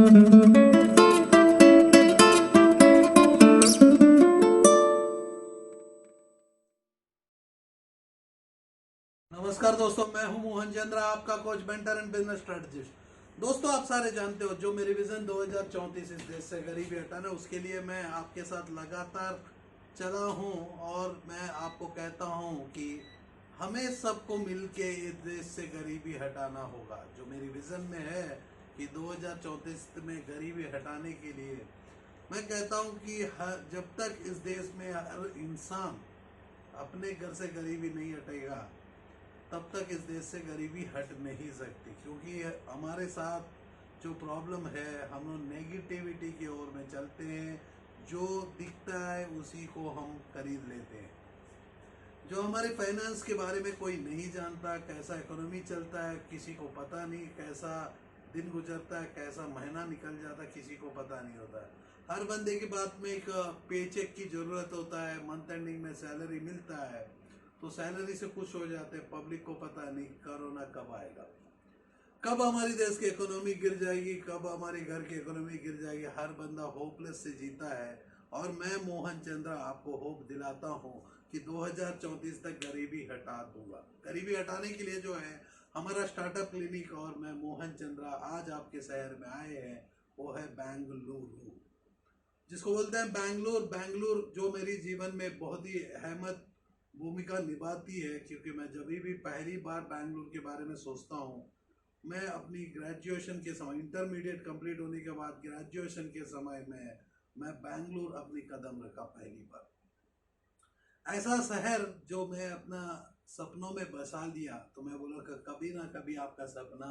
नमस्कार दोस्तों, मैं हूं मोहन चंद्रा, आपका coach, mentor and business strategist. दोस्तों, आप सारे जानते हो जो मेरी विजन 2034 इस देश से गरीबी हटाना, उसके लिए मैं आपके साथ लगातार चला हूं और मैं आपको कहता हूं कि हमें सबको मिलके इस देश से गरीबी हटाना होगा। जो मेरी विजन में है कि 2034 में गरीबी हटाने के लिए मैं कहता हूं कि जब तक इस देश में हर इंसान अपने घर से गरीबी नहीं हटेगा तब तक इस देश से गरीबी हट नहीं सकती। क्योंकि हमारे साथ जो प्रॉब्लम है, हम लोग नेगेटिविटी की ओर में चलते हैं। जो दिखता है उसी को हम खरीद लेते हैं। जो हमारे फाइनेंस के बारे में कोई नहीं जानता, कैसा इकोनॉमी चलता है किसी को पता नहीं, कैसा दिन गुजरता है, कैसा महीना निकल जाता है किसी को पता नहीं होता है। हर बंदे की बात में एक पे चेक की जरूरत होता है, मंथ एंडिंग में सैलरी मिलता है तो सैलरी से खुश हो जाते हैं। पब्लिक को पता नहीं कोरोना कब आएगा, कब हमारी देश की इकोनॉमी गिर जाएगी, कब हमारे घर की इकोनॉमी गिर जाएगी। हर बंदा होपलेस से जीता है और मैं मोहन चंद्रा आपको होप दिलाता हूं कि 2034 तक गरीबी हटा दूंगा। गरीबी हटाने के लिए जो है हमारा स्टार्टअप क्लिनिक और मैं मोहन चंद्रा आज आपके शहर में आए हैं, वो है बेंगलुरु, जिसको बोलते हैं बैंगलोर। बैंगलोर जो मेरी जीवन में बहुत ही अहमियत भूमिका निभाती है, क्योंकि मैं जब भी पहली बार बैंगलोर के बारे में सोचता हूँ, मैं अपनी ग्रेजुएशन के समय, इंटरमीडिएट कंप्लीट होने के बाद ग्रेजुएशन के समय में मैं बैंगलोर अपनी कदम रखा पहली बार। ऐसा शहर जो मैं अपना सपनों में बसा लिया, तो मैं बोला कि कभी ना कभी आपका सपना,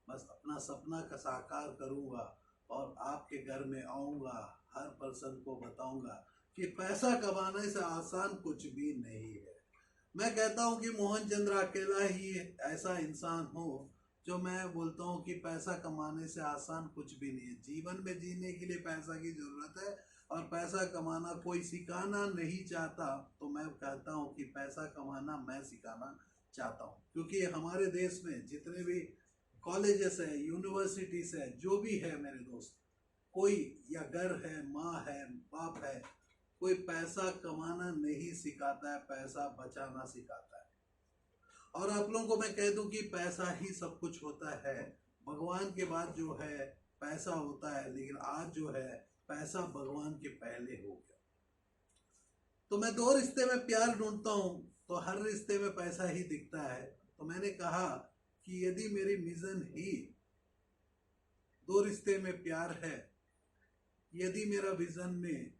बस अपना सपना का साकार करूँगा और आपके घर में आऊँगा, हर पर्सन को बताऊँगा कि पैसा कमाने से आसान कुछ भी नहीं है। मैं कहता हूँ कि मोहन चंद्र अकेला ही ऐसा इंसान हो जो मैं बोलता हूँ कि पैसा कमाने से आसान कुछ भी नहीं है। जीवन में जीने के लिए पैसा की जरूरत है और पैसा कमाना कोई सिखाना नहीं चाहता, तो मैं कहता हूँ कि पैसा कमाना मैं सिखाना चाहता हूँ। क्योंकि हमारे देश में जितने भी कॉलेजेस है, यूनिवर्सिटीज है, जो भी है मेरे दोस्त, कोई या घर है, माँ है, बाप है, कोई पैसा कमाना नहीं सिखाता है, पैसा बचाना सिखाता है। और आप लोगों को मैं कह दूं कि पैसा ही सब कुछ होता है। भगवान के बाद जो है पैसा होता है, लेकिन आज जो है पैसा भगवान के पहले हो गया। तो मैं दो रिश्ते में प्यार ढूंढता हूं, तो हर रिश्ते में पैसा ही दिखता है। तो मैंने कहा कि यदि मेरी मिशन ही दो रिश्ते में प्यार है, यदि मेरा विजन में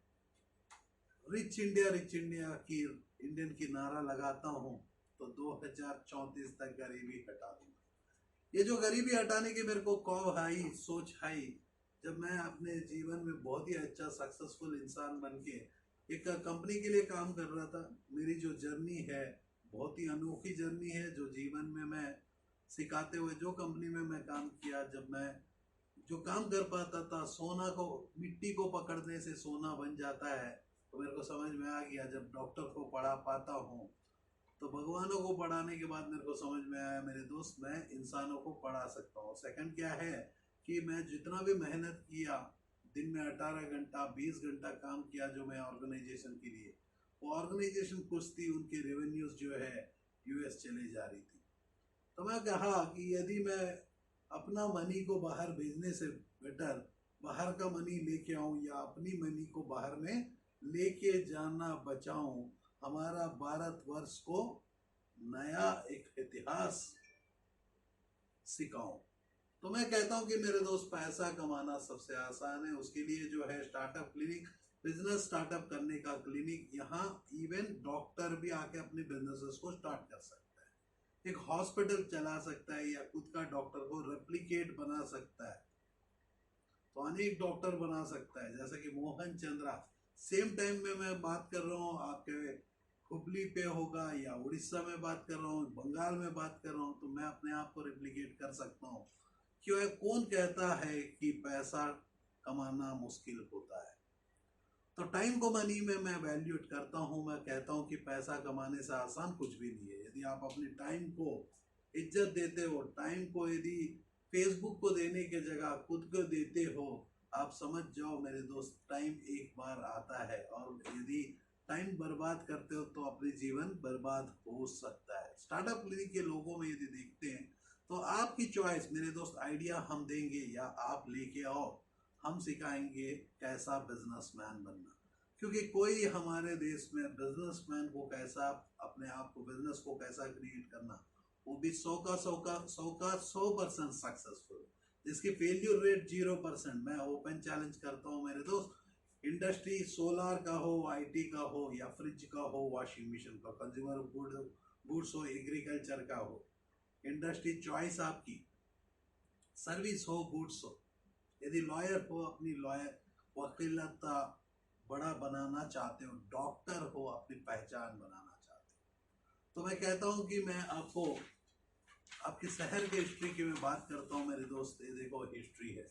रिच इंडिया की इंडियन की नारा लगाता हूं, तो 2034 तक गरीबी हटा दूंगा। ये जो गरीबी हटाने की मेरे को कौव आई, सोच आई, जब मैं अपने जीवन में बहुत ही अच्छा सक्सेसफुल इंसान बन के एक कंपनी के लिए काम कर रहा था। मेरी जो जर्नी है बहुत ही अनोखी जर्नी है, जो जीवन में मैं सिखाते हुए जो कंपनी में मैं काम किया, जब मैं जो काम कर पाता था, सोना को, मिट्टी को पकड़ने से सोना बन जाता है, तो मेरे को समझ में आ गया। जब डॉक्टर को पढ़ा पाता हूँ तो भगवानों को पढ़ाने के बाद मेरे को समझ में आया, मेरे दोस्त, मैं इंसानों को पढ़ा सकता हूँ। सेकंड क्या है कि मैं जितना भी मेहनत किया, दिन में 18 घंटा 20 घंटा काम किया जो मैं ऑर्गेनाइजेशन के लिए, वो ऑर्गेनाइजेशन कुछ थी, उनके रेवेन्यूज जो है यूएस चले जा रही थी। तो मैं कहा कि यदि मैं अपना मनी को बाहर भेजने से बेटर बाहर का मनी लेके आऊं, या अपनी मनी को बाहर में लेके जाना बचाऊं, हमारा भारतवर्ष को नया एक इतिहास सिखाऊं। तो मैं कहता हूं कि मेरे दोस्त, पैसा कमाना सबसे आसान है। उसके लिए जो है स्टार्टअप क्लिनिक, बिजनेस स्टार्टअप करने का क्लिनिक, यहाँ इवन डॉक्टर भी आके अपने बिजनेसेस को स्टार्ट कर सकता है, एक हॉस्पिटल चला सकता है, या खुद का डॉक्टर को रेप्लिकेट बना सकता है, तो अनेक डॉक्टर बना सकता है, जैसे कि मोहन चंद्रा। सेम टाइम में मैं बात कर रहा हूँ आपके हुबली पे होगा, या उड़ीसा में बात कर रहा हूँ, बंगाल में बात कर रहा हूँ, तो मैं अपने आप को रेप्लिकेट कर सकता हूँ। क्यों है, कौन कहता है कि पैसा कमाना मुश्किल होता है? तो टाइम को मनी में मैं वैल्यूएट करता हूँ। मैं कहता हूँ कि पैसा कमाने से आसान कुछ भी नहीं है। यदि आप अपने टाइम को इज्जत देते हो, टाइम को यदि फेसबुक को देने की जगह खुद को देते हो, आप समझ जाओ मेरे दोस्त, टाइम एक बार आता है और यदि टाइम बर्बाद करते हो तो अपने जीवन बर्बाद हो सकता है। स्टार्टअप क्लिनिक के लोगों में यदि देखते हैं तो आपकी चॉइस मेरे दोस्त, आइडिया हम देंगे या आप लेके आओ, हम सिखाएंगे कैसा बिजनेसमैन बनना। क्योंकि कोई हमारे देश में बिजनेसमैन को कैसा, अपने आप को बिजनेस को कैसा क्रिएट करना, वो भी 100% सक्सेसफुल, जिसकी फेल्यूर रेट 0%। मैं ओपन चैलेंज करता हूँ मेरे दोस्त, इंडस्ट्री सोलर का हो, आईटी का हो, या फ्रिज का हो, वॉशिंग मशीन का, कंज्यूमर गुड्स हो, एग्रीकल्चर का हो, इंडस्ट्री चॉइस आपकी, सर्विस हो, गुड्स हो। यदि लॉयर हो, अपनी लॉयर वकीलता बड़ा बनाना चाहते हो, डॉक्टर हो, अपनी पहचान बनाना चाहते हो, तो मैं कहता हूँ कि मैं आपको आपके शहर के हिस्ट्री की मैं बात करता हूँ मेरे दोस्त। ये देखो हिस्ट्री है,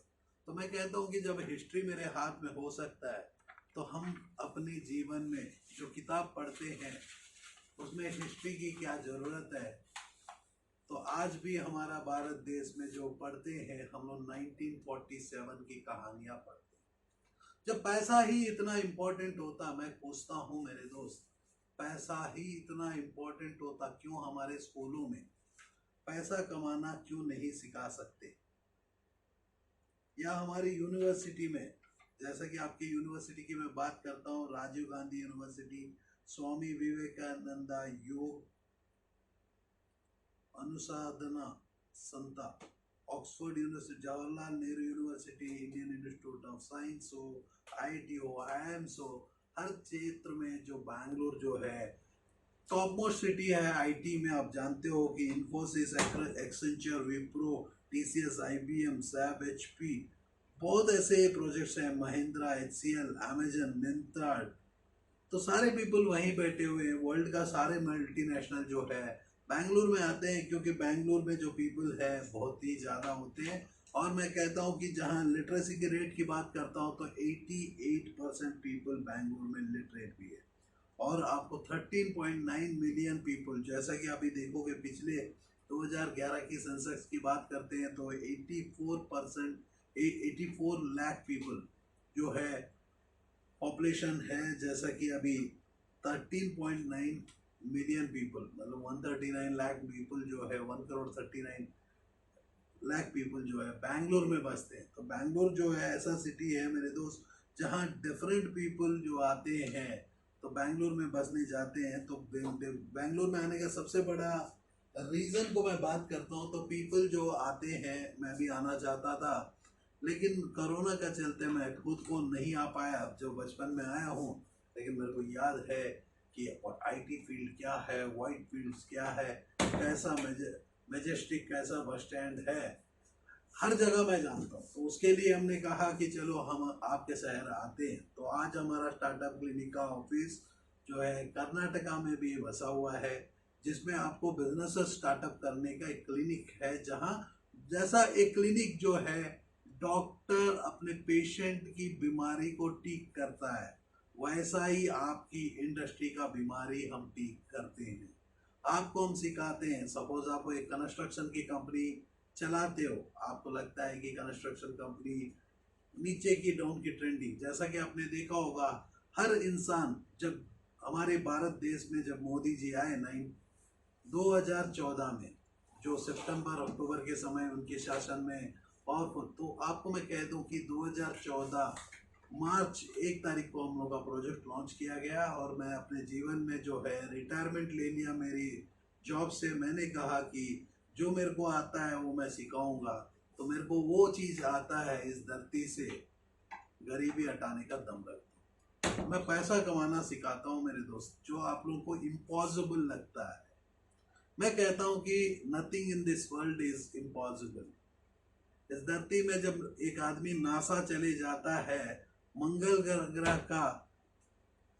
तो मैं कहता हूँ कि जब हिस्ट्री मेरे हाथ में हो सकता है तो हम अपने जीवन में जो किताब पढ़ते हैं उसमें हिस्ट्री की क्या ज़रूरत है। तो आज भी हमारा भारत देश में जो पढ़ते हैं हम लोग 1947 की कहानियाँ पढ़ते हैं। जब पैसा ही इतना इम्पोर्टेंट होता, मैं पूछता हूँ मेरे दोस्त, पैसा ही इतना इम्पोर्टेंट होता, क्यों हमारे स्कूलों में पैसा कमाना क्यों नहीं सिखा सकते? या हमारी यूनिवर्सिटी में, जैसा कि आपकी यूनिवर्सिटी की मैं बात करता हूँ, राजीव गांधी यूनिवर्सिटी, स्वामी विवेकानंदा योग अनुसाधना संस्था, Oxford university, Jawaharlal Nehru university, Indian institute of science हो, आईटी हो, आईआईएम्स हो, हर क्षेत्र में जो बैंगलोर जो है टॉप मोस्ट सिटी है आईटी में। आप जानते हो कि Infosys, Accenture, Wipro, TCS, IBM, SAP, HP, बहुत ऐसे प्रोजेक्ट्स हैं, महिंद्रा, एचसीएल, अमेजन, मिंत्रा, तो सारे पीपल वहीं बैठे हुए हैं। वर्ल्ड का सारे मल्टीनेशनल जो है बैंगलोर में आते हैं, क्योंकि बैंगलोर में जो पीपल है बहुत ही ज़्यादा होते हैं। और मैं कहता हूँ कि जहाँ लिटरेसी के रेट की बात करता हूँ तो 88% पीपल बैंगलोर में लिटरेट भी है। और आपको 13.9 मिलियन पीपल, जैसा कि अभी देखोगे पिछले 2011 की सेंसस की बात करते हैं तो 84 लाख पीपल जो है पॉपुलेशन है, जैसा कि अभी 13.9 मिलियन पीपल, मतलब 139 लाख पीपल जो है, 1 करोड़ 39 लाख पीपल जो है बैंगलोर में बसते हैं। तो बैंगलोर जो है ऐसा सिटी है मेरे दोस्त जहाँ डिफरेंट पीपल जो आते हैं तो बैंगलोर में बसने जाते हैं। तो बैंगलोर में आने का सबसे बड़ा रीज़न को मैं बात करता हूँ, तो पीपल जो आते हैं, मैं भी आना चाहता था लेकिन कोरोना का चलते मैं खुद को नहीं आ पाया। जो बचपन में आया हूँ, लेकिन मेरे को याद है कि आईटी फील्ड क्या है, वाइट फील्ड्स क्या है, कैसा मेजेस्टिक कैसा बस स्टैंड है, हर जगह मैं जानता हूँ। तो उसके लिए हमने कहा कि चलो हम आपके शहर आते हैं। तो आज हमारा स्टार्टअप क्लिनिक का ऑफिस जो है कर्नाटका में भी बसा हुआ है, जिसमें आपको बिजनेस स्टार्टअप करने का एक क्लिनिक है। जहाँ जैसा एक क्लिनिक जो है डॉक्टर अपने पेशेंट की बीमारी को ठीक करता है, वैसा ही आपकी इंडस्ट्री का बीमारी हम ठीक करते हैं। आपको हम सिखाते हैं। सपोज आप एक कंस्ट्रक्शन की कंपनी चलाते हो, आपको लगता है कि कंस्ट्रक्शन कंपनी नीचे की डाउन की ट्रेंडिंग, जैसा कि आपने देखा होगा हर इंसान, जब हमारे भारत देश में जब मोदी जी आए 2014 में, जो सितंबर अक्टूबर के समय उनके शासन में पावरफुल, तो आपको मैं कह दूं कि 2014 मार्च 1 तारीख को हम लोग का प्रोजेक्ट लॉन्च किया गया। और मैं अपने जीवन में जो है रिटायरमेंट ले लिया मेरी जॉब से। मैंने कहा कि जो मेरे को आता है वो मैं सिखाऊंगा। तो मेरे को वो चीज़ आता है, इस धरती से गरीबी हटाने का दम रखता हूँ। मैं पैसा कमाना सिखाता हूँ मेरे दोस्त, जो आप लोगों को इम्पॉसिबल लगता है। मैं कहता हूँ कि nothing in this world is impossible. इस धरती में जब एक आदमी नासा चले जाता है, मंगल ग्रह का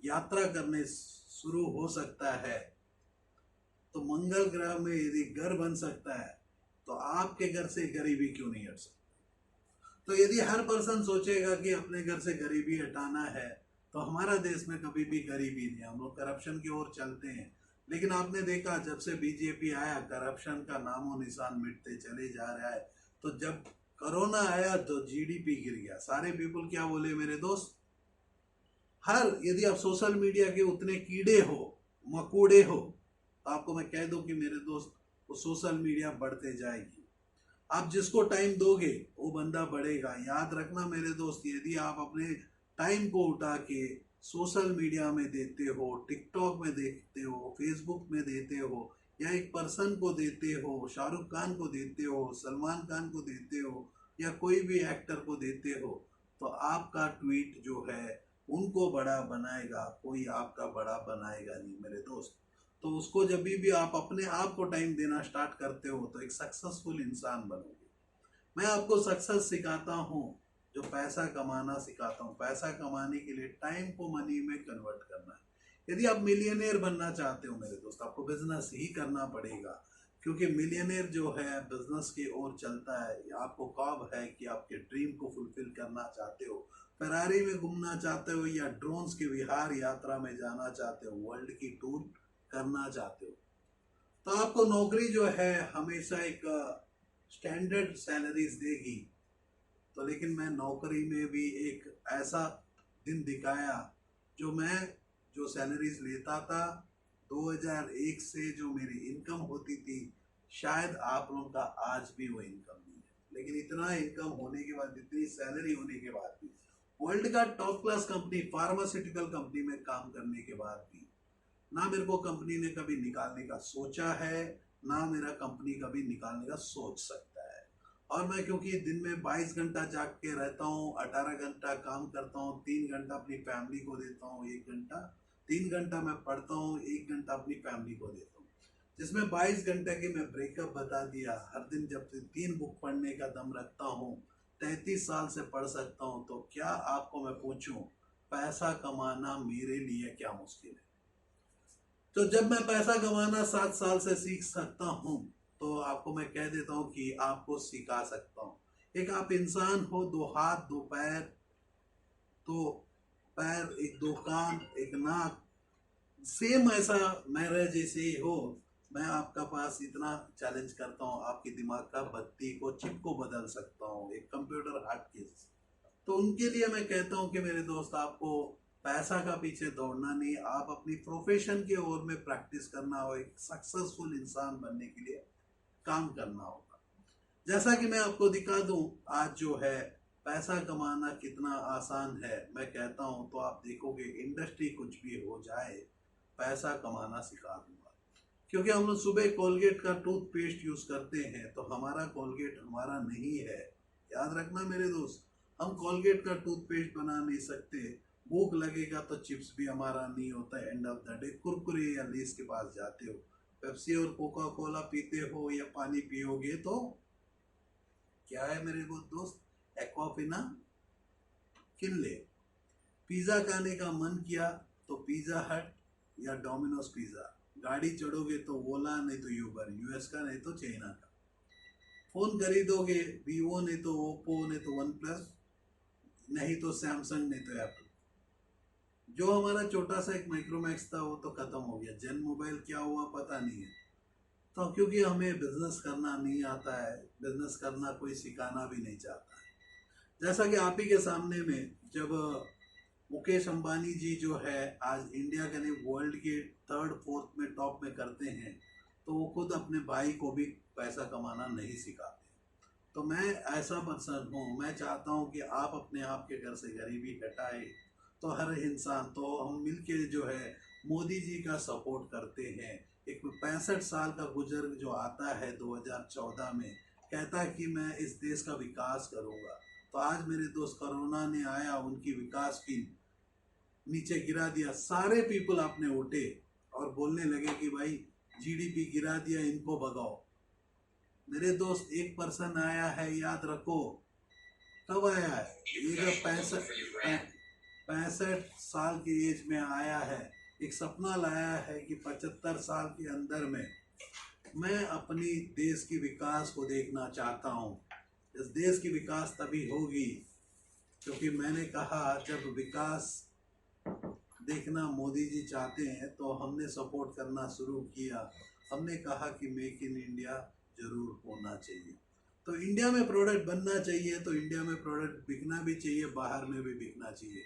यात्रा करने शुरू हो सकता है, तो मंगल ग्रह में यदि घर बन सकता है तो आपके घर से गरीबी क्यों नहीं हट सकती? तो यदि हर पर्सन सोचेगा कि अपने घर से गरीबी हटाना है, तो हमारा देश में कभी भी गरीबी नहीं। हम लोग करप्शन की ओर चलते हैं, लेकिन आपने देखा जब से बीजेपी आया करप्शन का नामो निशान मिटते चले जा रहा है। तो जब कोरोना आया तो जीडीपी गिर गया। सारे पीपल क्या बोले मेरे दोस्त, यदि आप सोशल मीडिया के उतने कीड़े हो, मकोड़े हो, तो आपको मैं कह दूं कि मेरे दोस्त, वो सोशल मीडिया बढ़ते जाएगी। आप जिसको टाइम दोगे वो बंदा बढ़ेगा। याद रखना मेरे दोस्त, यदि आप अपने टाइम को उठा के सोशल मीडिया में देते हो, टिकटॉक में देखते हो, फेसबुक में देते हो, या एक पर्सन को देते हो, शाहरुख खान को देते हो, सलमान खान को देते हो, या कोई भी एक्टर को देते हो, तो आपका ट्वीट जो है उनको बड़ा बनाएगा, कोई आपका बड़ा बनाएगा नहीं मेरे दोस्त। तो उसको जब भी आप अपने आप को टाइम देना स्टार्ट करते हो तो एक सक्सेसफुल इंसान बनोगे। मैं आपको सक्सेस सिखाता हूँ, जो पैसा कमाना सिखाता हूँ। पैसा कमाने के लिए टाइम को मनी में कन्वर्ट करना है। यदि आप मिलियनेयर बनना चाहते हो मेरे दोस्त, आपको बिजनेस ही करना पड़ेगा, क्योंकि मिलियनेयर जो है बिजनेस की ओर चलता है। आपको ख्वाब है कि आपके ड्रीम को फुलफिल करना चाहते हो, फरारी में घूमना चाहते हो, या ड्रोन्स की विहार यात्रा में जाना चाहते हो, वर्ल्ड की टूर करना चाहते हो, तो आपको नौकरी जो है हमेशा एक स्टैंडर्ड सैलरीज देगी। तो लेकिन मैं नौकरी में भी एक ऐसा दिन दिखाया, जो सैलरीज लेता था 2001 से, जो मेरी इनकम होती थी, शायद आप लोगों का आज भी वो इनकम नहीं है। लेकिन इतना इनकम होने के बाद, इतनी सैलरी होने के बाद भी, वर्ल्ड का top class company, pharmaceutical company में काम करने के बाद भी, ना मेरे को कंपनी ने कभी निकालने का सोचा है, ना मेरा कंपनी कभी निकालने का सोच सकता है। और मैं क्योंकि दिन में 22 घंटा जाग के रहता हूँ, 18 घंटा काम करता हूँ, 3 घंटा अपनी फैमिली को देता हूँ, 1 घंटा, 3 घंटा मैं पढ़ता हूँ, 1 घंटा अपनी फैमिली को देता हूँ, जिसमें 22 घंटे की मैं ब्रेकअप बता दिया। हर दिन जब 3 बुक पढ़ने का दम रखता हूँ, 33 साल से पढ़ सकता हूँ, तो क्या आपको मैं पूछूं, पैसा कमाना मेरे लिए क्या मुश्किल है? तो जब मैं पैसा कमाना 7 साल से सीख सकता हूँ, तो आपको मैं कह देता हूँ कि आपको सिखा सकता हूँ। एक आप इंसान हो, 2 हाथ, 2 पैर, एक 2 कान, एक नाक, सेम ऐसा मेरे जैसे ही हो। मैं आपका पास इतना चैलेंज करता हूँ, आपके दिमाग का बत्ती को, चिप को बदल सकता हूँ, एक कंप्यूटर हार्ड के। तो उनके लिए मैं कहता हूँ कि मेरे दोस्त, आपको पैसा का पीछे दौड़ना नहीं, आप अपनी प्रोफेशन के ओर में प्रैक्टिस करना हो, एक सक्सेसफुल इंसान बनने के लिए काम करना होगा। जैसा कि मैं आपको दिखा दूं, आज जो है पैसा कमाना कितना आसान है, मैं कहता हूं तो आप देखोगे इंडस्ट्री कुछ भी हो जाए, पैसा कमाना सिखा दूंगा। क्योंकि हम लोग सुबह कोलगेट का टूथपेस्ट यूज करते हैं, तो हमारा कोलगेट हमारा नहीं है। याद रखना मेरे दोस्त, हम कोलगेट का टूथपेस्ट बना नहीं सकते। भूख लगेगा तो चिप्स भी हमारा नहीं होता है। End of the day Kurkure या लेस के पास जाते हो, पेप्सी और कोका कोला पीते हो या पानी पियोगे तो क्या है मेरे वो दोस्त, एक्वाफिना किनले। पिज्जा खाने का मन किया तो पिज्जा हट या डोमिनोज पिज्जा, गाड़ी चढ़ोगे तो ओला नहीं तो यूबर, यूएस का नहीं तो चाइना का। फोन खरीदोगे, वीवो नहीं तो ओप्पो, नहीं तो वन प्लस, नहीं तो सैमसंग, नहीं तो एप्पल। जो हमारा छोटा सा एक माइक्रोमैक्स था वो तो खत्म हो गया। जेन मोबाइल क्या हुआ पता नहीं है। तो क्योंकि हमें बिजनेस करना नहीं आता है, बिजनेस करना कोई सिखाना भी नहीं चाहता है। जैसा कि आप ही के सामने में, जब मुकेश अंबानी जी जो है आज इंडिया के नहीं वर्ल्ड के 3rd 4th में टॉप में करते हैं, तो वो खुद अपने भाई को भी पैसा कमाना नहीं सिखाते। तो मैं ऐसा पर्सन हूँ, मैं चाहता हूँ कि आप अपने आप के घर से गरीबी हटाए। तो हर इंसान, तो हम मिलके जो है मोदी जी का सपोर्ट करते हैं। एक 65 साल का बुजुर्ग जो आता है 2014 में, कहता है कि मैं इस देश का विकास करूँगा। तो आज मेरे दोस्त कोरोना ने आया, उनकी विकास की नीचे गिरा दिया। सारे पीपल आपने उठे और बोलने लगे कि भाई जीडीपी गिरा दिया, इनको भगाओ। मेरे दोस्त, एक पर्सन आया है, याद रखो, कब आया है ये, जो 65 साल की एज में आया है। एक सपना लाया है कि 75 साल के अंदर में मैं अपनी देश की विकास को देखना चाहता हूँ। इस देश की विकास तभी होगी क्योंकि मैंने कहा, जब विकास देखना मोदी जी चाहते हैं तो हमने सपोर्ट करना शुरू किया। हमने कहा कि मेक इन इंडिया जरूर होना चाहिए। तो इंडिया में प्रोडक्ट बनना चाहिए, तो इंडिया में प्रोडक्ट बिकना भी चाहिए, बाहर में भी बिकना चाहिए।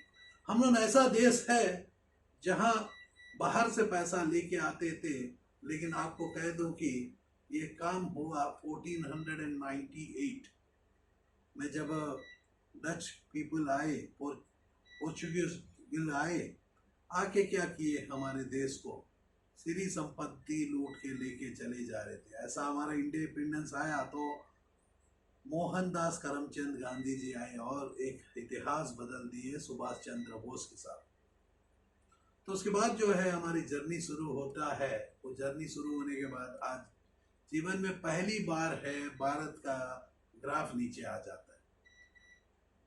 हम लोग ऐसा देश है जहां बाहर से पैसा लेके आते थे, लेकिन आपको कह दूं कि ये काम हुआ 1498 में, जब डच पीपल आए और पोर्चुगीज आए, आके क्या किए, हमारे देश को सीरी संपत्ति लूट के लेके चले जा रहे थे। ऐसा हमारा इंडिपेंडेंस आया तो मोहनदास करमचंद गांधी जी आए और एक इतिहास बदल दिए सुभाष चंद्र बोस के साथ। तो उसके बाद जो है हमारी जर्नी शुरू होता है। वो जर्नी शुरू होने के बाद आज जीवन में पहली बार है भारत का ग्राफ नीचे आ जाता है।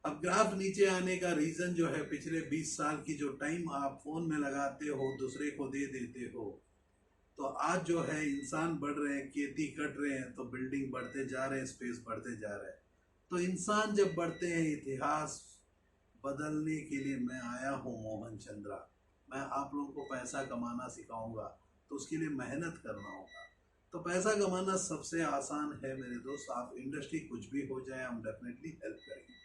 अब ग्राफ नीचे आने का रीजन जो है, पिछले 20 साल की जो टाइम आप फोन में लगाते हो, दूसरे को दे देते हो, तो आज जो है इंसान बढ़ रहे हैं, खेती कट रहे हैं, तो बिल्डिंग बढ़ते जा रहे हैं, स्पेस बढ़ते जा रहे हैं। तो इंसान जब बढ़ते हैं, इतिहास बदलने के लिए मैं आया हूँ मोहन चंद्रा। मैं आप लोगों को पैसा कमाना सिखाऊंगा, तो उसके लिए मेहनत करना होगा। तो पैसा कमाना सबसे आसान है मेरे दोस्त। आप इंडस्ट्री कुछ भी हो जाए, हम डेफिनेटली हेल्प करेंगे।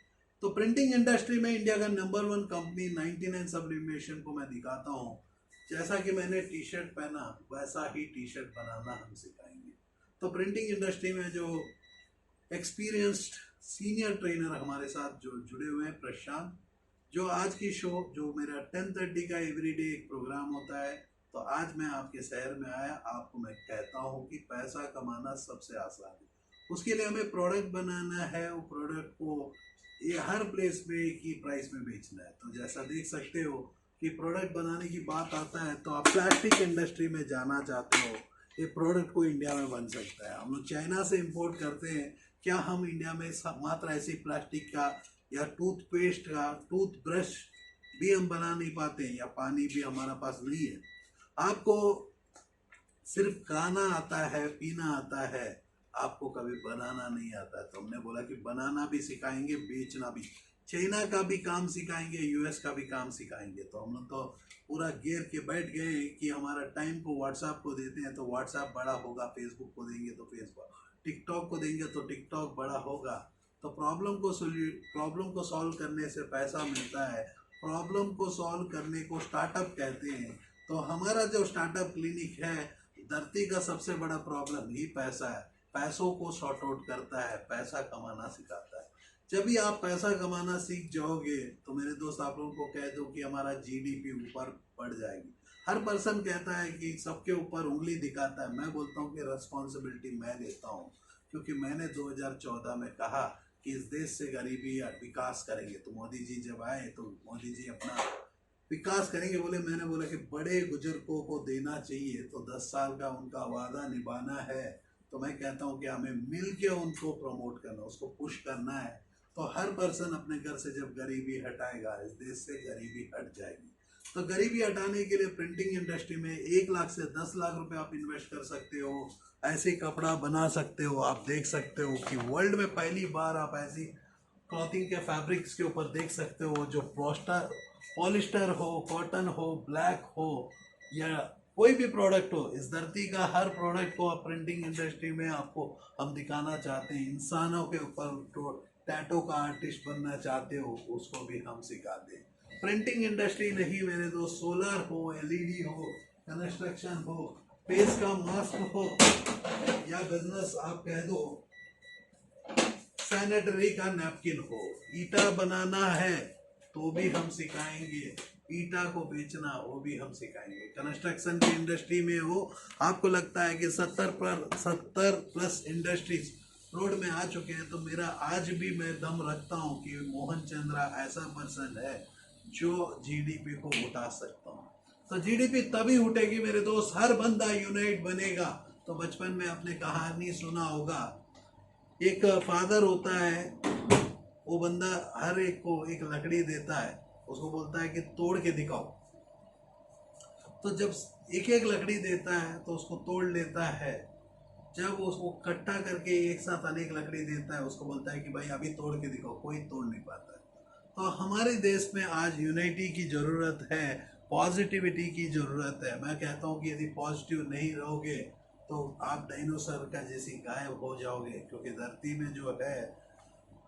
तो प्रिंटिंग इंडस्ट्री में इंडिया का नंबर 1 कंपनी 99 सब्लिमेशन को मैं दिखाता हूँ। जैसा कि मैंने टी शर्ट पहना, वैसा ही टी शर्ट बनाना हम सिखाएंगे। तो प्रिंटिंग इंडस्ट्री में जो एक्सपीरियंस्ड सीनियर ट्रेनर हमारे साथ जो जुड़े हुए हैं, प्रशांत, जो आज की शो जो मेरा 10:30 का एवरीडे एक प्रोग्राम होता है, तो आज मैं आपके शहर में आया, आपको मैं कहता हूँ कि पैसा कमाना सबसे आसान है। उसके लिए हमें प्रोडक्ट बनाना है, वो प्रोडक्ट को ये हर प्लेस में एक ही प्राइस में बेचना है। तो जैसा देख सकते हो कि प्रोडक्ट बनाने की बात आता है, तो आप प्लास्टिक इंडस्ट्री में जाना चाहते हो, ये प्रोडक्ट को इंडिया में बन सकता है। हम लोग चाइना से इंपोर्ट करते हैं, क्या हम इंडिया में मात्र ऐसी प्लास्टिक का या टूथपेस्ट का टूथब्रश भी हम बना नहीं पाते हैं, या पानी भी हमारा पास नहीं है। आपको सिर्फ खाना आता है, पीना आता है, आपको कभी बनाना नहीं आता है। तो हमने बोला कि बनाना भी सिखाएंगे, बेचना भी, चाइना का भी काम सिखाएंगे, यूएस का भी काम सिखाएंगे। तो हम लोग तो पूरा घेर के बैठ गए कि हमारा टाइम को व्हाट्सएप को देते हैं तो व्हाट्सएप बड़ा होगा, फेसबुक को देंगे तो फेसबुक, टिकटॉक को देंगे तो टिकटॉक बड़ा होगा। तो प्रॉब्लम को सॉल्व करने से पैसा मिलता है, प्रॉब्लम को सॉल्व करने को स्टार्टअप कहते हैं। तो हमारा जो स्टार्टअप क्लिनिक है, धरती का सबसे बड़ा प्रॉब्लम ही पैसा है, पैसों को सॉर्ट आउट करता है, पैसा कमाना सिखाता है। जब भी आप पैसा कमाना सीख जाओगे तो मेरे दोस्त आप लोगों को कह दो कि हमारा जीडीपी ऊपर बढ़ जाएगी। हर पर्सन कहता है कि सबके ऊपर उंगली दिखाता है, मैं बोलता हूँ कि रिस्पॉन्सिबिलिटी मैं लेता हूँ, क्योंकि मैंने 2014 में कहा कि इस देश से गरीबी विकास करेंगे। तो मोदी जी जब आए तो मोदी जी अपना विकास करेंगे बोले, मैंने बोला कि बड़े बुजुर्गों को देना चाहिए, तो 10 साल का उनका वादा निभाना है। तो मैं कहता हूँ कि हमें मिल के उनको प्रमोट करना, उसको पुश करना है। तो हर पर्सन अपने घर से जब गरीबी हटाएगा, इस देश से गरीबी हट जाएगी। तो गरीबी हटाने के लिए प्रिंटिंग इंडस्ट्री में 1 लाख से 10 लाख रुपए आप इन्वेस्ट कर सकते हो, ऐसे कपड़ा बना सकते हो। आप देख सकते हो कि वर्ल्ड में पहली बार आप ऐसी क्लॉथिंग के फैब्रिक्स के ऊपर देख सकते हो जो पॉलिस्टर हो, कॉटन हो, ब्लैक हो, या कोई भी प्रोडक्ट हो, इस धरती का हर प्रोडक्ट को आप प्रिंटिंग इंडस्ट्री में आपको हम दिखाना चाहते हैं। इंसानों के ऊपर टैटू का आर्टिस्ट बनना चाहते हो, उसको भी हम सिखाते हैं। प्रिंटिंग इंडस्ट्री नहीं मेरे दोस्त, सोलर हो, एलईडी हो, कंस्ट्रक्शन हो, फेस का मास्क हो, या बिजनेस आप कह दो सैनिटरी का नैपकिन हो, ईटा बनाना है तो भी हम सिखाएंगे, ईटा को बेचना वो भी हम सिखाएंगे। कंस्ट्रक्शन की इंडस्ट्री में हो, आपको लगता है कि 70 प्लस इंडस्ट्रीज रोड में आ चुके हैं, तो मेरा आज भी मैं दम रखता हूँ कि मोहन चंद्रा ऐसा पर्सन है जो जीडीपी को उठा सकता हूँ। तो जीडीपी तभी उठेगी मेरे दोस्त, हर बंदा यूनाइट बनेगा। तो बचपन में आपने कहानी सुना होगा, एक फादर होता है, वो बंदा हर एक को एक लकड़ी देता है, उसको बोलता है कि तोड़ के दिखाओ। तो जब एक एक लकड़ी देता है तो उसको तोड़ लेता है, जब उसको इकट्ठा करके एक साथ अनेक लकड़ी देता है, उसको बोलता है कि भाई अभी तोड़ के दिखाओ, कोई तोड़ नहीं पाता है। तो हमारे देश में आज यूनिटी की ज़रूरत है, पॉजिटिविटी की ज़रूरत है। मैं कहता हूँ कि यदि पॉजिटिव नहीं रहोगे तो आप डायनासोर का जैसी गायब हो जाओगे, क्योंकि धरती में जो है,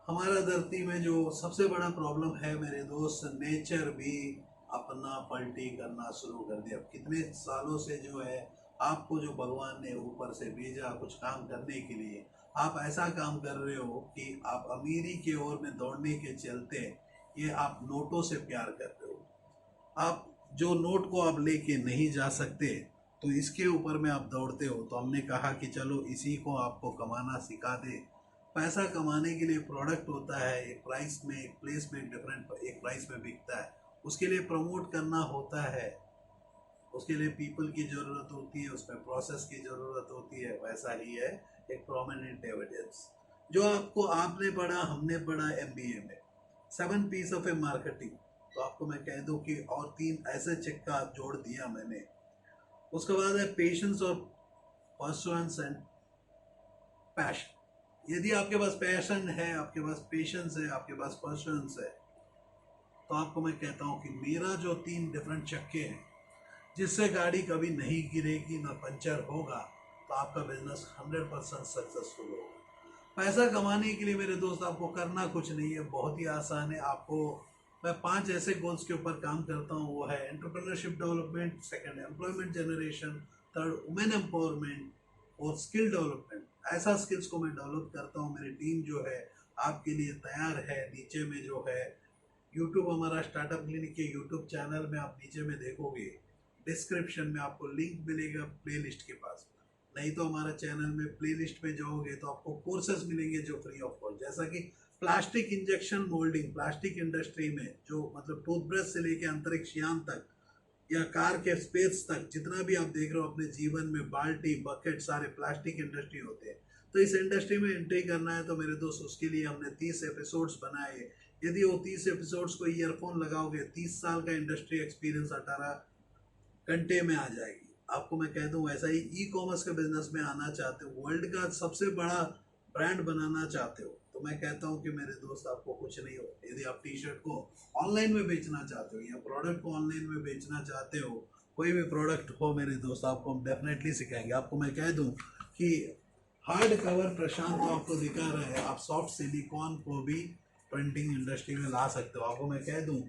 हमारा धरती में जो सबसे बड़ा प्रॉब्लम है मेरे दोस्त, नेचर भी अपना पलटी करना शुरू कर दिया। कितने सालों से जो है आपको जो भगवान ने ऊपर से भेजा कुछ काम करने के लिए, आप ऐसा काम कर रहे हो कि आप अमीरी की ओर में दौड़ने के चलते ये आप नोटों से प्यार कर रहे हो। आप जो नोट को आप लेके नहीं जा सकते, तो इसके ऊपर में आप दौड़ते हो। तो हमने कहा कि चलो इसी को आपको कमाना सिखा दे। पैसा कमाने के लिए प्रोडक्ट होता है, एक प्राइस में, एक प्लेस में, डिफरेंट एक प्राइस में बिकता है। उसके लिए प्रमोट करना होता है, उसके लिए पीपल की ज़रूरत होती है, उसमें प्रोसेस की ज़रूरत होती है। वैसा ही है एक प्रोमिनेंट एविडेंस जो आपको, आपने पढ़ा, हमने पढ़ा एमबीए में, 7 पीस ऑफ ए मार्केटिंग। तो आपको मैं कह दूं कि और 3 ऐसे चक्का जोड़ दिया मैंने। उसके बाद है पेशेंस और परसुएंस एंड पैशन। यदि आपके पास पैशन है, आपके पास पेशेंस है, आपके पास परसुएंस है, तो आपको मैं कहता हूँ कि मेरा जो 3 डिफरेंट चक्के हैं जिससे गाड़ी कभी नहीं गिरेगी ना पंचर होगा, तो आपका बिजनेस 100% सक्सेसफुल होगा। पैसा कमाने के लिए मेरे दोस्त आपको करना कुछ नहीं है, बहुत ही आसान है। आपको मैं 5 ऐसे गोल्स के ऊपर काम करता हूँ। वो है entrepreneurship development, second employment generation, third women empowerment और स्किल डेवलपमेंट। ऐसा स्किल्स को मैं डेवलप करता हूँ। मेरी टीम जो है आपके लिए तैयार है। नीचे में जो है यूट्यूब, हमारा स्टार्टअप क्लिनिक के यूट्यूब चैनल में आप नीचे में देखोगे, डिस्क्रिप्शन में आपको लिंक मिलेगा प्लेलिस्ट के पास। नहीं तो हमारे चैनल में प्लेलिस्ट पे जाओगे तो आपको कोर्सेज मिलेंगे जो फ्री ऑफ कॉस्ट, जैसा कि plastic injection moulding, plastic industry में जो मतलब टूथब्रश से लेके अंतरिक्ष यान तक या कार के स्पेस तक, जितना भी आप देख रहे हो अपने जीवन में, बाल्टी, बकेट, सारे प्लास्टिक इंडस्ट्री होते हैं। तो इस इंडस्ट्री में एंट्री करना है तो मेरे दोस्त, उसके लिए हमने 30 एपिसोड्स बनाए। यदि वो 30 एपिसोड्स को ईयरफोन लगाओगे, 30 साल का इंडस्ट्री एक्सपीरियंस 18 घंटे में आ जाएगी। आपको मैं कह दूं, वैसा ही ई कॉमर्स के बिजनेस में आना चाहते हो, वर्ल्ड का सबसे बड़ा ब्रांड बनाना चाहते हो, तो मैं कहता हूं कि मेरे दोस्त आपको कुछ नहीं हो। यदि आप टी शर्ट को ऑनलाइन में बेचना चाहते हो या प्रोडक्ट को ऑनलाइन में बेचना चाहते हो, कोई भी प्रोडक्ट हो मेरे दोस्त, आपको हम डेफिनेटली सिखाएंगे। आपको मैं कह दूं कि हार्ड कवर प्रशांत तो आपको दिखा रहा है, आप सॉफ्ट सिलिकॉन को भी प्रिंटिंग इंडस्ट्री में ला सकते हो। आपको मैं कह दूं,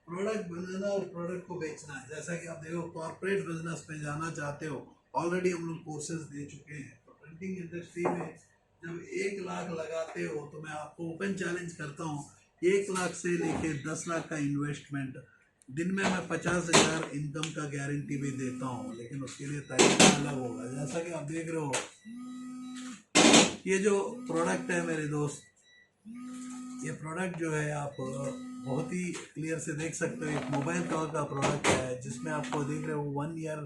प्रोडक्ट बनाना और प्रोडक्ट को बेचना है। जैसा कि आप देखो, कॉर्पोरेट बिजनेस में जाना चाहते हो, ऑलरेडी हम लोग कोर्सेज दे चुके हैं। तो प्रिंटिंग इंडस्ट्री में जब 1 लाख लगाते हो, तो मैं आपको ओपन चैलेंज करता हूँ, 1 लाख से लेके 10 लाख का इन्वेस्टमेंट, दिन में मैं 50,000 इनकम का गारंटी भी देता हूँ, लेकिन उसके लिए तरीका अलग होगा। जैसा कि आप देख रहे हो, ये जो प्रोडक्ट है मेरे दोस्त, ये प्रोडक्ट जो है आप बहुत ही क्लियर से देख सकते हो, एक मोबाइल कवर का प्रोडक्ट है, जिसमें आपको देख रहे हो 1 ईयर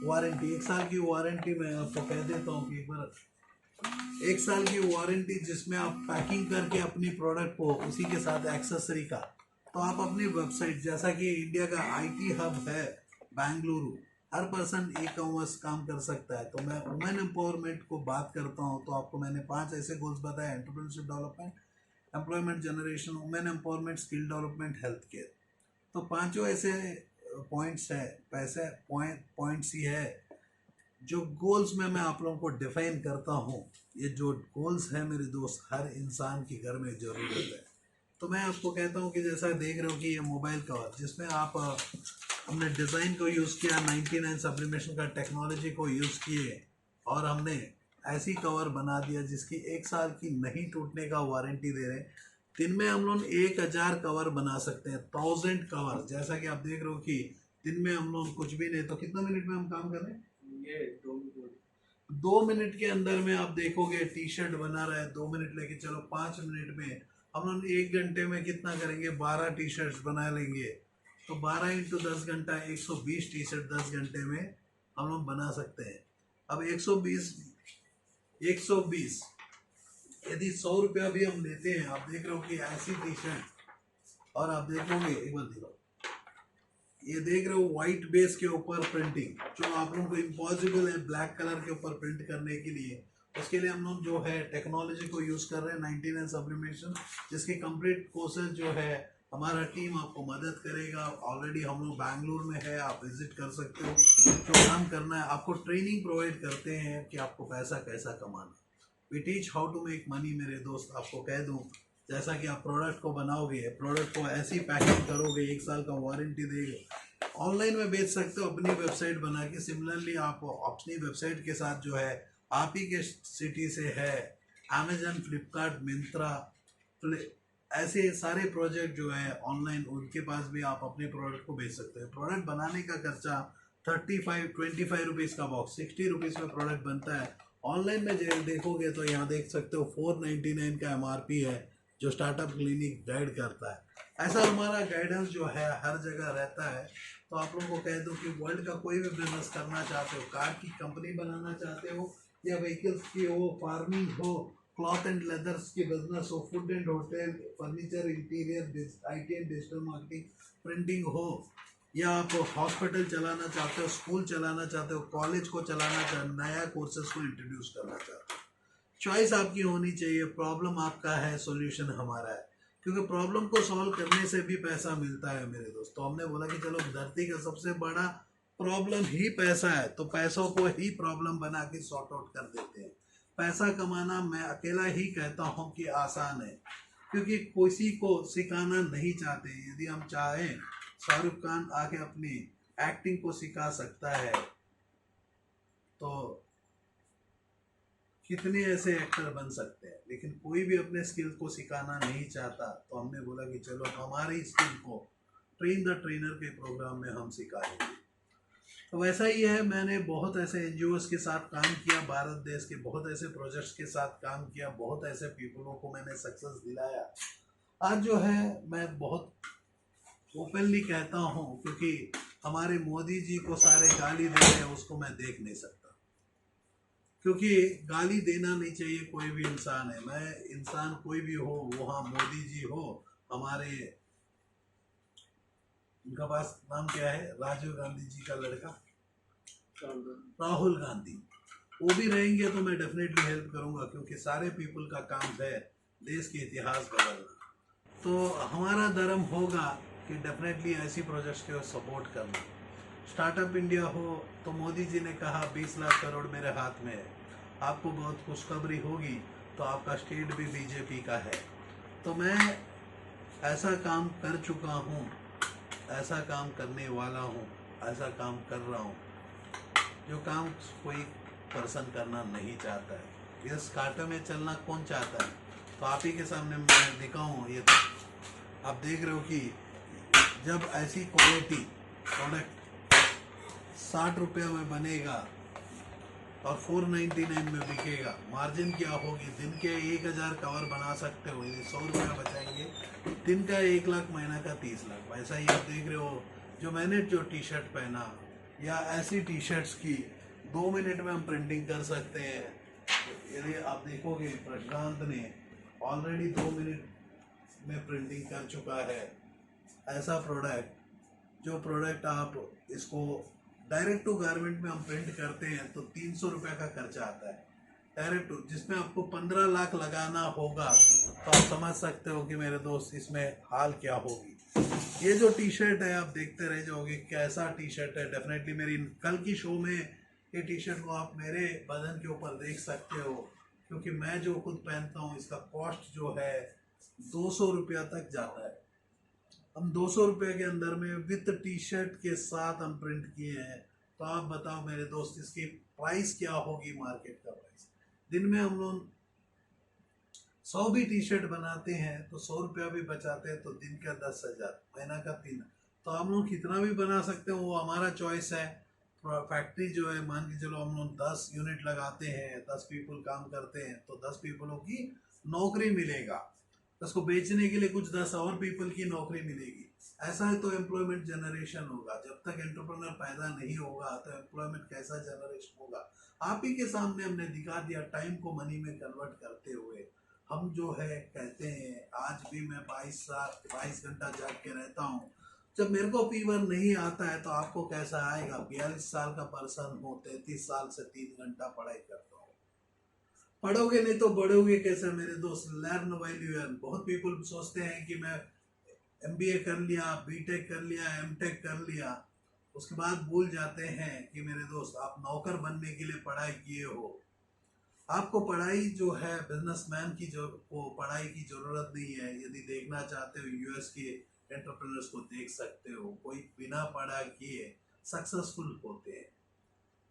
वारंटी, 1 साल की वारंटी। मैं आपको कह देता हूँ कि एक बार 1 साल की वारंटी, जिसमें आप पैकिंग करके अपनी प्रोडक्ट को, उसी के साथ एक्सेसरी का, तो आप अपनी वेबसाइट, जैसा कि इंडिया का IT हब है बेंगलुरु, हर पर्सन ई कॉमर्स काम कर सकता है। तो मैं वुमेन एम्पावरमेंट को बात करता हूँ, तो आपको मैंने 5 ऐसे गोल्स बताए: entrepreneurship development, employment generation, women empowerment, skill development, health care. तो 5 ऐसे पॉइंट्स है, पैसे पॉइंट्स ही है जो गोल्स में मैं आप लोगों को डिफाइन करता हूँ। ये जो गोल्स है मेरे दोस्त, हर इंसान की घर में ज़रूरत है। तो मैं आपको कहता हूँ कि जैसा देख रहे हो कि ये मोबाइल कवर, जिसमें आप हमने डिज़ाइन को यूज़ किया, 99 सब्लिमेशन का टेक्नोलॉजी को यूज़ किए, और हमने ऐसी कवर बना दिया जिसकी 1 साल की नहीं टूटने का वारंटी दे रहे हैं। दिन में हम लोग 1000 कवर बना सकते हैं, 1000 कवर। जैसा कि आप देख रहे हो कि दिन में हम लोग कुछ भी नहीं तो कितना मिनट में हम काम कर रहे हैं, ये 2 मिनट के अंदर में आप देखोगे टी शर्ट बना रहा है। 2 मिनट लेके चलो 5 मिनट में, हम लोग 1 घंटे में कितना करेंगे, 12 टी शर्ट्स बना लेंगे। तो 12 इंटू 10 घंटा, 120 टी शर्ट 10 घंटे में हम लोग बना सकते हैं। अब 120 यदि 100 रुपया भी हम लेते हैं, आप देख रहे हो कि ऐसी टी शर्ट, और आप देखोगे, एक बार देखो, ये देख रहे हो व्हाइट बेस के ऊपर प्रिंटिंग, जो आप लोगों को इम्पॉसिबल है ब्लैक कलर के ऊपर प्रिंट करने के लिए। उसके लिए हम लोग जो है टेक्नोलॉजी को यूज़ कर रहे हैं, 99 सब्लिमेशन, जिसकी कंप्लीट कोर्सेज जो है हमारा टीम आपको मदद करेगा। ऑलरेडी हम लोग बैंगलोर में है, आप विजिट कर सकते हो। जो काम करना है, आपको ट्रेनिंग प्रोवाइड करते हैं कि आपको पैसा कैसा कमाना है। We teach how to make money मेरे दोस्त। आपको कह दूं, जैसा कि आप प्रोडक्ट को बनाओगे, प्रोडक्ट को ऐसी पैकिंग करोगे, 1 साल का वारंटी देगा, ऑनलाइन में बेच सकते हो अपनी वेबसाइट बना के। सिमिलरली आप अपनी वेबसाइट के साथ जो है आप ही के सिटी से है, अमेजन, फ्लिपकार्ट, मिंत्रा, ऐसे सारे प्रोजेक्ट जो है ऑनलाइन, उनके पास भी आप अपने प्रोडक्ट को बेच सकते हैं। प्रोडक्ट बनाने का खर्चा 25 का बॉक्स, 60 में प्रोडक्ट बनता है। ऑनलाइन में देखोगे तो यहाँ देख सकते हो 499 का MRP है, जो स्टार्टअप क्लिनिक गाइड करता है। ऐसा हमारा गाइडेंस जो है हर जगह रहता है। तो आप लोगों को कह दूं कि वर्ल्ड का कोई भी बिजनेस करना चाहते हो, कार की कंपनी बनाना चाहते हो या व्हीकल्स की हो, फार्मिंग हो, क्लॉथ एंड लेदर्स की बिजनेस हो, food and hotel, furniture, interior, IT and digital marketing, printing हो, या आप हॉस्पिटल चलाना चाहते हो, स्कूल चलाना चाहते हो, कॉलेज को चलाना चाहते हो, नया कोर्सेज को इंट्रोड्यूस करना चाहते हो, चॉइस आपकी होनी चाहिए। प्रॉब्लम आपका है, सॉल्यूशन हमारा है। क्योंकि प्रॉब्लम को सॉल्व करने से भी पैसा मिलता है मेरे दोस्त। तो हमने बोला कि चलो, धरती का सबसे बड़ा प्रॉब्लम ही पैसा है, तो पैसों को ही प्रॉब्लम बना के सॉर्ट आउट कर देते हैं। पैसा कमाना मैं अकेला ही कहता हूँ कि आसान है, क्योंकि किसी को सिखाना नहीं चाहते। यदि हम चाहें, शाहरुख खान आके अपनी एक्टिंग को सिखा सकता है, तो कितने ऐसे एक्टर बन सकते हैं, लेकिन कोई भी अपने स्किल को सिखाना नहीं चाहता। तो हमने बोला कि चलो, हमारी स्किल को ट्रेन द ट्रेनर के प्रोग्राम में हम सिखाएंगे। तो वैसा ही है, मैंने बहुत ऐसे NGOs के साथ काम किया, भारत देश के बहुत ऐसे प्रोजेक्ट्स के साथ काम किया, बहुत ऐसे पीपलों को मैंने सक्सेस दिलाया। आज जो है मैं बहुत ओपनली कहता हूँ, क्योंकि हमारे मोदी जी को सारे गाली दे रहे हैं, उसको मैं देख नहीं सकता। क्योंकि गाली देना नहीं चाहिए, कोई भी इंसान है, मैं इंसान कोई भी हो, वहाँ मोदी जी हो, हमारे, उनका पास नाम क्या है, राजीव गांधी जी का लड़का राहुल गांधी, वो भी रहेंगे तो मैं डेफिनेटली हेल्प करूंगा, क्योंकि सारे पीपल का काम है देश के इतिहास बदलना। तो हमारा धर्म होगा कि डेफिनेटली ऐसी प्रोजेक्ट्स को सपोर्ट करना। स्टार्टअप इंडिया हो तो मोदी जी ने कहा 20 लाख करोड़ मेरे हाथ में है। आपको बहुत खुशखबरी होगी, तो आपका स्टेट भी बीजेपी का है। तो मैं ऐसा काम कर चुका हूँ, ऐसा काम करने वाला हूँ, ऐसा काम कर रहा हूँ जो काम कोई पर्सन करना नहीं चाहता है। इस कांटे में चलना कौन चाहता है? तो आप ही के सामने मैं दिखाऊँ, ये तो आप देख रहे हो कि जब ऐसी क्वालिटी प्रोडक्ट 60 रुपये में बनेगा और 499 में बिकेगा, मार्जिन क्या होगी? दिन के 1000 कवर बना सकते हो, यदि 100 रुपया बचाएंगे, दिन का 1 लाख, महीना का 30 लाख। वैसा ही आप देख रहे हो, जो मैंने जो टी शर्ट पहना, या ऐसी टी शर्ट्स की 2 मिनट में हम प्रिंटिंग कर सकते हैं। यदि आप देखोगे, प्रशांत ने ऑलरेडी 2 मिनट में प्रिंटिंग कर चुका है। ऐसा प्रोडक्ट, जो प्रोडक्ट आप इसको डायरेक्ट टू गारमेंट में हम प्रिंट करते हैं तो 300 रुपये का खर्चा आता है डायरेक्ट टू, जिसमें आपको 15 लाख लगाना होगा। तो आप समझ सकते हो कि मेरे दोस्त, इसमें हाल क्या होगी। ये जो टी शर्ट है, आप देखते रह जाओगे कैसा टी शर्ट है। डेफिनेटली मेरी कल की शो में ये टी शर्ट को आप मेरे बदन के ऊपर देख सकते हो, क्योंकि मैं जो खुद पहनता हूँ, इसका कॉस्ट जो है 200 रुपया तक जाता है। हम 200 रुपये के अंदर में विद टी शर्ट के साथ हम प्रिंट किए हैं। तो आप बताओ मेरे दोस्त, इसकी प्राइस क्या होगी, मार्केट का प्राइस। दिन में हम लोग 100 भी टी शर्ट बनाते हैं तो 100 रुपया भी बचाते हैं, तो दिन का 10,000, महीना का 3। तो हम लोग कितना भी बना सकते हैं, वो हमारा चॉइस है। फैक्ट्री जो है, मान के चलो हम लोग 10 यूनिट लगाते हैं, 10 पीपल काम करते हैं, तो 10 पीपलों की नौकरी मिलेगा। उसको बेचने के लिए कुछ 10 और पीपल की नौकरी मिलेगी। ऐसा है तो एम्प्लॉयमेंट जनरेशन होगा। जब तक एंटरप्रेन्योर पैदा नहीं होगा तो एम्प्लॉयमेंट कैसा जनरेशन होगा? आप ही के सामने हमने दिखा दिया, टाइम को मनी में कन्वर्ट करते हुए। हम जो है कहते हैं, आज भी मैं 22 घंटा जाग के रहता हूँ। जब मेरे को फीवर नहीं आता है तो आपको कैसा आएगा? 42 साल का पर्सन हो, 33 साल से 3 घंटा पढ़ाई करता हूँ। पढ़ोगे नहीं तो बढ़ोगे कैसे मेरे दोस्त? Learn while you earn. बहुत पीपल सोचते हैं कि मैं MBA कर लिया, BTech कर लिया, MTech कर लिया, उसके बाद भूल जाते हैं कि मेरे दोस्त आप नौकर बनने के लिए पढ़ाई किए हो। आपको पढ़ाई जो है बिजनेसमैन की जो को पढ़ाई की ज़रूरत नहीं है। यदि देखना चाहते हो US के एंटरप्रेन्योर्स को देख सकते हो, कोई बिना पढ़ा किए सक्सेसफुल होते हैं।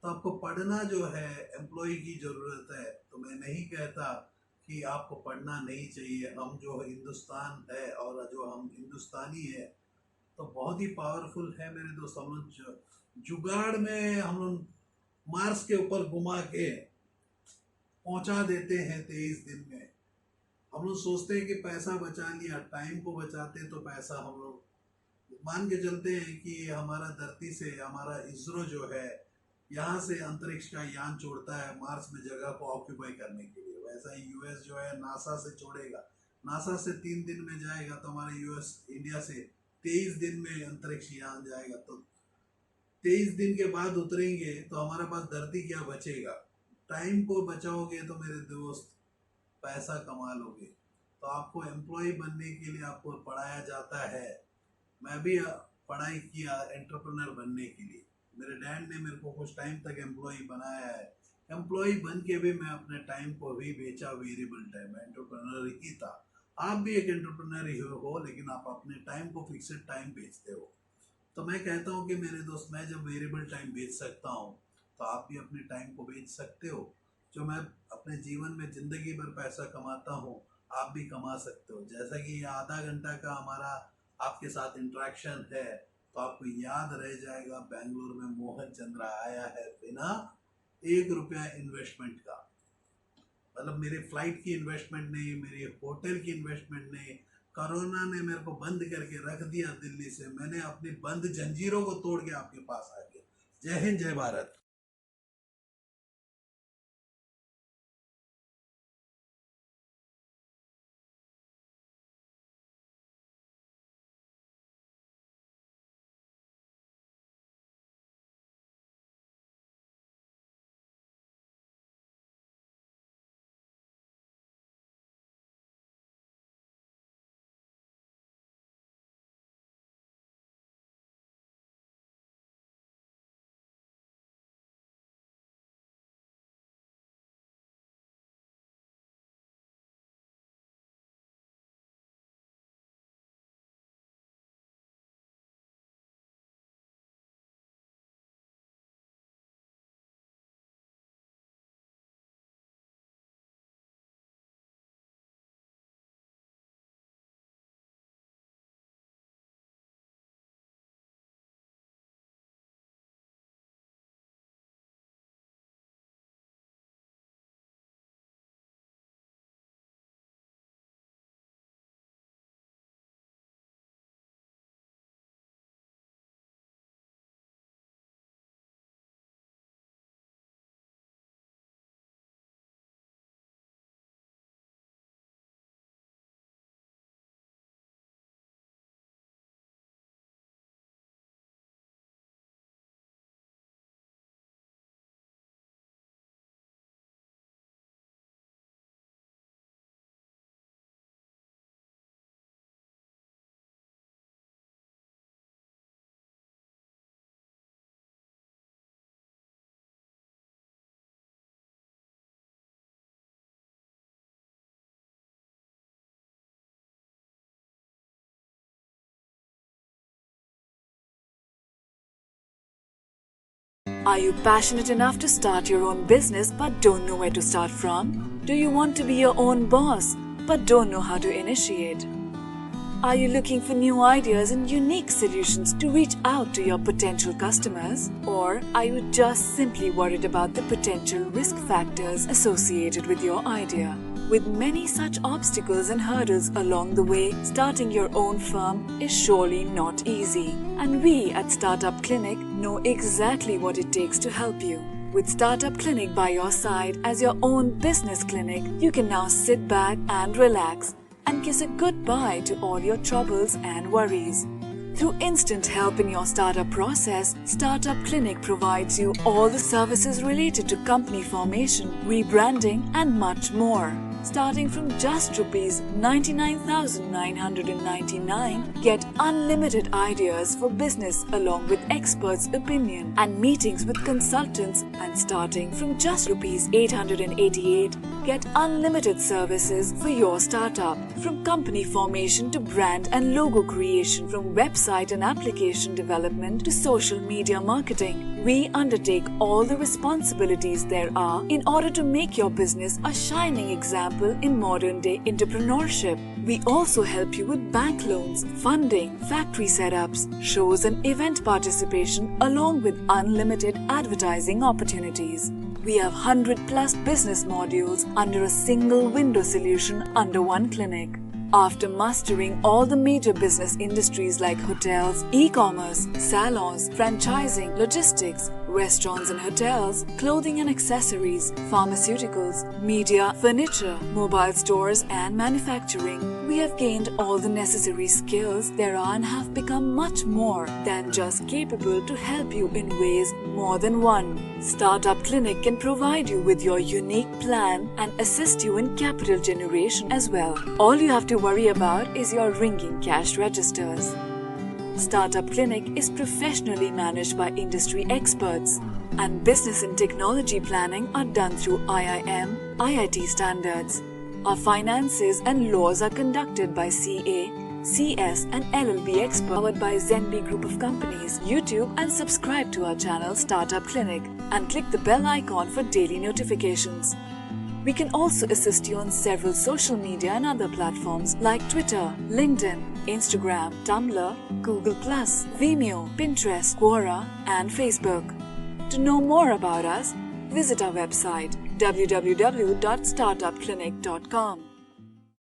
तो आपको पढ़ना जो है एम्प्लॉय की ज़रूरत है। तो मैं नहीं कहता कि आपको पढ़ना नहीं चाहिए। हम जो हिंदुस्तान है और जो हम हिंदुस्तानी है तो बहुत ही पावरफुल है मेरे दोस्त। हम लोग जुगाड़ में हम लोग मार्स के ऊपर घुमा के पहुंचा देते हैं 23 दिन में। हम लोग सोचते हैं कि पैसा बचा लिया, टाइम को बचाते तो पैसा हम लोग मान के चलते हैं कि हमारा धरती से हमारा इसरो जो है यहाँ से अंतरिक्ष का यान छोड़ता है मार्स में जगह को ऑक्यूपाई करने के लिए। वैसा ही US जो है नासा से छोड़ेगा, नासा से 3 दिन में जाएगा, तो हमारा US इंडिया से 23 दिन में अंतरिक्ष यान जाएगा। तो 23 दिन के बाद उतरेंगे तो हमारे पास धरती क्या बचेगा। टाइम को बचाओगे तो मेरे दोस्त पैसा कमा लोगे। तो आपको एम्प्लॉय बनने के लिए आपको पढ़ाया जाता है। मैं भी पढ़ाई किया एंटरप्रेन्योर बनने के लिए। मेरे डैड ने मेरे को कुछ टाइम तक एम्प्लॉय बनाया है। एम्प्लॉय बन के भी मैं अपने टाइम को भी बेचा, वेरिएबल टाइम। एंटरप्रेन्योर ही था। आप भी एक एंटरप्रेन्योर ही हो, लेकिन आप अपने टाइम को फिक्सेड टाइम बेचते हो। तो मैं कहता हूँ कि मेरे दोस्त, मैं जब वेरिएबल टाइम बेच सकता हूँ तो आप भी अपने टाइम को बेच सकते हो। जो मैं अपने जीवन में ज़िंदगी भर पैसा कमाता हूँ, आप भी कमा सकते हो। जैसा कि ये आधा घंटा का हमारा आपके साथ इंटरेक्शन है, तो आपको याद रह जाएगा बेंगलुरु में मोहन चंद्रा आया है बिना 1 रुपया इन्वेस्टमेंट का। मतलब मेरे फ्लाइट की इन्वेस्टमेंट नहीं, मेरी होटल की इन्वेस्टमेंट नहीं। कोरोना ने मेरे को बंद करके रख दिया दिल्ली से। मैंने अपनी बंद जंजीरों को तोड़ के आपके पास आ गया। जय हिंद, जय Bharat. Are you passionate enough to start your own business but don't know where to start from? Do you want to be your own boss but don't know how to initiate? Are you looking for new ideas and unique solutions to reach out to your potential customers? Or are you just simply worried about the potential risk factors associated with your idea? With many such obstacles and hurdles along the way, starting your own firm is surely not easy. And we at Startup Clinic know exactly what it takes to help you. With Startup Clinic by your side as your own business clinic, you can now sit back and relax and kiss a goodbye to all your troubles and worries. Through instant help in your startup process, Startup Clinic provides you all the services related to company formation, rebranding and much more. Starting from just rupees 99,999, get unlimited ideas for business along with experts' opinion and meetings with consultants, and starting from just rupees 888, get unlimited services for your startup. From company formation to brand and logo creation, from website and application development to social media marketing, we undertake all the responsibilities there are in order to make your business a shining example in modern-day entrepreneurship. We also help you with bank loans, funding, factory setups, shows and event participation, along with unlimited advertising opportunities. We have 100+ business modules under a single window solution under one clinic. After mastering all the major business industries like hotels, e-commerce, salons, franchising, logistics, restaurants and hotels, clothing and accessories, pharmaceuticals, media, furniture, mobile stores and manufacturing, we have gained all the necessary skills there are and have become much more than just capable to help you in ways more than one. Startup Clinic can provide you with your unique plan and assist you in capital generation as well. All you have to worry about is your ringing cash registers. Startup Clinic is professionally managed by industry experts, and business and technology planning are done through IIM, IIT standards. Our finances and laws are conducted by CA, CS and LLB experts, powered by Zenbi Group of Companies. YouTube and subscribe to our channel Startup Clinic and click the bell icon for daily notifications. We can also assist you on several social media and other platforms like Twitter, LinkedIn, Instagram, Tumblr, Google+, Vimeo, Pinterest, Quora and Facebook. To know more about us, visit our website www.startupclinic.com.